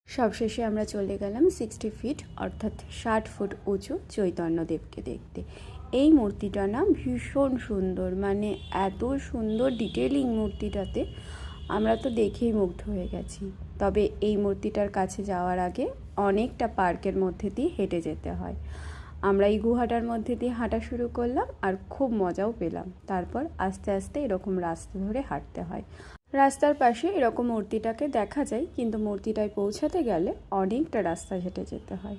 সবশেষে আমরা চলে গেলাম 60 ফিট অর্থাৎ 60 ফুট উঁচু চৈতন্যদেবকে দেখতে। এই মূর্তিটা না ভীষণ সুন্দর, মানে এত সুন্দর ডিটেলিং মূর্তিটাতে, আমরা তো দেখেই মুগ্ধ হয়ে গেছি। তবে এই মূর্তিটার কাছে যাওয়ার আগে অনেকটা পার্কের মধ্যে দিয়ে হেঁটে যেতে হয়। আমরা এই গুহাটার মধ্যে দিয়ে হাঁটা শুরু করলাম আর খুব মজাও পেলাম। তারপর আস্তে আস্তে এরকম রাস্তা ধরে হাঁটতে হয়। রাস্তার পাশে এরকম মূর্তিটাকে দেখা যায়, কিন্তু মূর্তিটায় পৌঁছাতে গেলে অনেকটা রাস্তা হেঁটে যেতে হয়।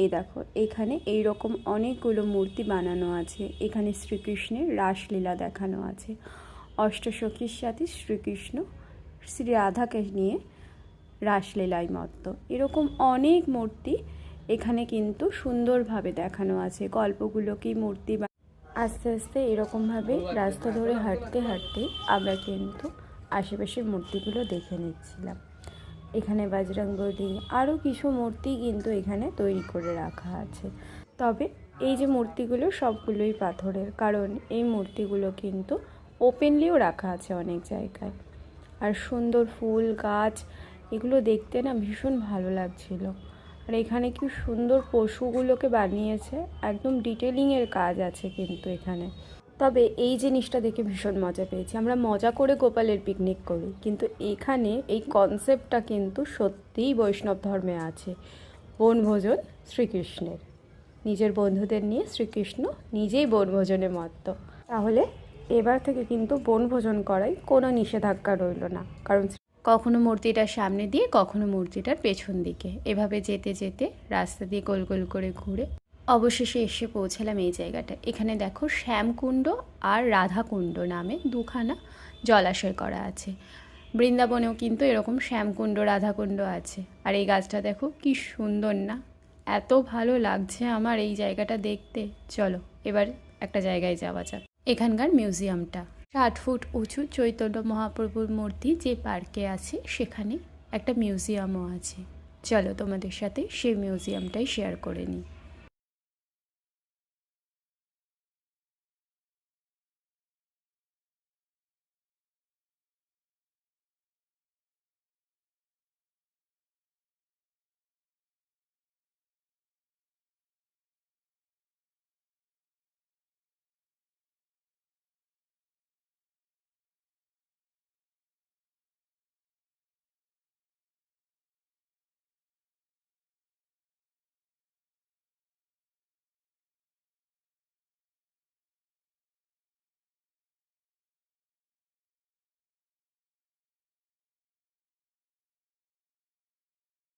এই দেখো, এখানে এইরকম অনেকগুলো মূর্তি বানানো আছে। এখানে শ্রীকৃষ্ণের রাসলীলা দেখানো আছে। অষ্টসখীর সাথে শ্রীকৃষ্ণ শ্রী রাধাকে নিয়ে রাসলীলায় মত্ত। এরকম অনেক মূর্তি এখানে কিন্তু সুন্দরভাবে দেখানো আছে। গল্পগুলোকেই মূর্তি আস্তে আস্তে এরকমভাবে রাস্তা ধরে হাঁটতে হাঁটতে আমরা কিন্তু আশেপাশের মূর্তিগুলো দেখে নিচ্ছিলাম। এখানে বজরংবলী আরও কিছু মূর্তি কিন্তু এখানে তৈরি করে রাখা আছে। তবে এই যে মূর্তিগুলো সবগুলোই পাথরের, কারণ এই মূর্তিগুলো কিন্তু ওপেনলিও রাখা আছে অনেক জায়গায়। আর সুন্দর ফুল গাছ, এগুলো দেখতে না ভীষণ ভালো লাগছিল। আর এখানে কি সুন্দর পশুগুলোকে বানিয়েছে, একদম ডিটেলিংয়ের কাজ আছে কিন্তু এখানে। তবে এই জিনিসটা দেখে ভীষণ মজা পেয়েছি। আমরা মজা করে গোপালের পিকনিক করি, কিন্তু এখানে এই কনসেপ্টটা কিন্তু সত্যিই বৈষ্ণব ধর্মে আছে। বনভোজন শ্রীকৃষ্ণের, নিজের বন্ধুদের নিয়ে শ্রীকৃষ্ণ নিজেই বনভোজনে মত্ত। তাহলে এবার থেকে কিন্তু বনভোজন করাই কোনো নিষেধাজ্ঞা রইল না, কারণ কখনো মূর্তিটার সামনে দিয়ে কখনো মূর্তিটার পেছন দিকে এভাবে যেতে যেতে রাস্তা দিয়ে গোল গোল করে ঘুরে অবশেষে এসে পৌঁছালাম এই জায়গাটা। এখানে দেখো শ্যামকুণ্ড আর রাধাকুণ্ড নামে দুখানা জলাশয় করা আছে। বৃন্দাবনেও কিন্তু এরকম শ্যামকুণ্ড রাধাকুণ্ড আছে। আর এই গাছটা দেখো কি সুন্দর না, এত ভালো লাগছে আমার এই জায়গাটা দেখতে। চলো এবার একটা জায়গায় যাওয়া যাক, এখানকার মিউজিয়ামটা। 60 ফুট উঁচু চৈতন্য মহাপ্রভুর মূর্তি যে পার্কে আছে, সেখানে একটা মিউজিয়ামও আছে। চলো তোমাদের সাথে সেই মিউজিয়ামটাই শেয়ার করে নিই।